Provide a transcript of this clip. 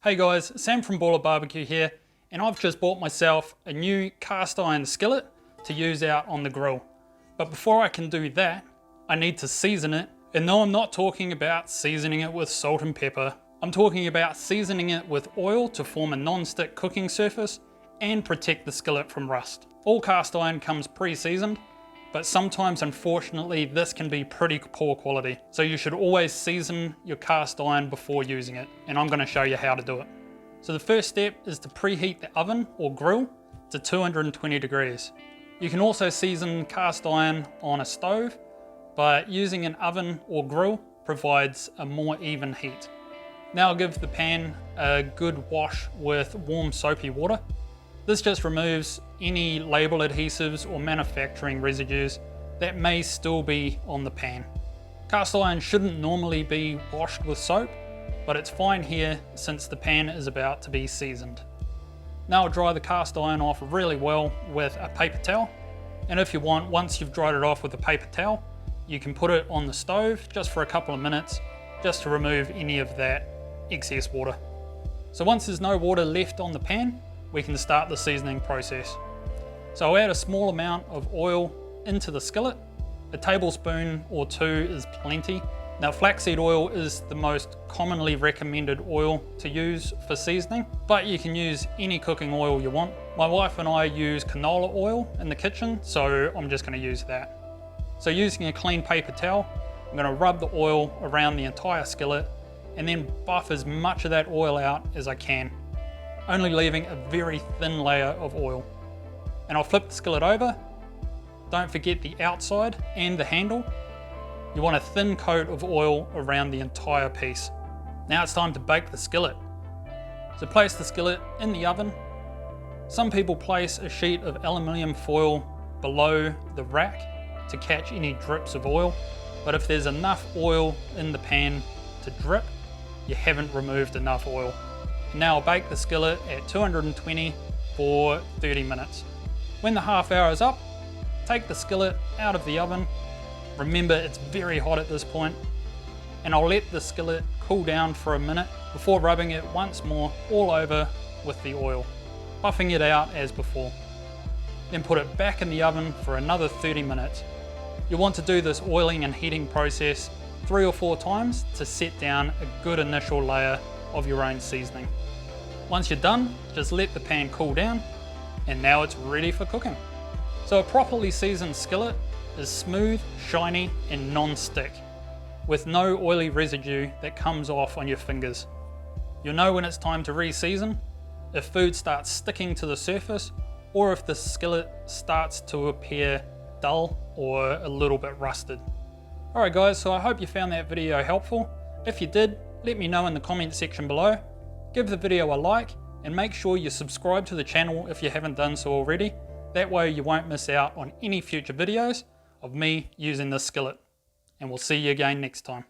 Hey guys, Sam from BBQ here, and I've just bought myself a new cast iron skillet to use out on the grill. But before I can do that, I need to season it. And no, I'm not talking about seasoning it with salt and pepper. I'm talking about seasoning it with oil to form a non-stick cooking surface and protect the skillet from rust. All cast iron comes pre-seasoned, but sometimes unfortunately this can be pretty poor quality. So you should always season your cast iron before using it, and I'm going to show you how to do it. So the first step is to preheat the oven or grill to 220 degrees. You can also season cast iron on a stove, but using an oven or grill provides a more even heat. Now give the pan a good wash with warm soapy water. This just removes any label adhesives or manufacturing residues that may still be on the pan. Cast iron shouldn't normally be washed with soap, but it's fine here since the pan is about to be seasoned. Now I'll dry the cast iron off really well with a paper towel, and if you want, once you've dried it off with a paper towel, you can put it on the stove just for a couple of minutes just to remove any of that excess water. So once there's no water left on the pan, we can start the seasoning process. So I'll add a small amount of oil into the skillet. A tablespoon or two is plenty. Now flaxseed oil is the most commonly recommended oil to use for seasoning, but you can use any cooking oil you want. My wife and I use canola oil in the kitchen, so I'm just going to use that. So using a clean paper towel, I'm going to rub the oil around the entire skillet and then buff as much of that oil out as I can, only leaving a very thin layer of oil. And I'll flip the skillet over. Don't forget the outside and the handle. You want a thin coat of oil around the entire piece. Now it's time to bake the skillet. So place the skillet in the oven. Some people place a sheet of aluminium foil below the rack to catch any drips of oil, but if there's enough oil in the pan to drip, you haven't removed enough oil. Now I'll bake the skillet at 220 for 30 minutes. When the half hour is up, take the skillet out of the oven. Remember, it's very hot at this point, and I'll let the skillet cool down for a minute before rubbing it once more all over with the oil, buffing it out as before. Then put it back in the oven for another 30 minutes. You'll want to do this oiling and heating process 3 or 4 times to set down a good initial layer of your own seasoning. Once you're done, just let the pan cool down, and now it's ready for cooking. So a properly seasoned skillet is smooth, shiny, and non-stick, with no oily residue that comes off on your fingers. You'll know when it's time to re-season if food starts sticking to the surface, or if the skillet starts to appear dull or a little bit rusted. Alright guys, so I hope you found that video helpful. If you did, let me know in the comment section below. Give the video a like, and make sure you subscribe to the channel if you haven't done so already. That way you won't miss out on any future videos of me using this skillet. And we'll see you again next time.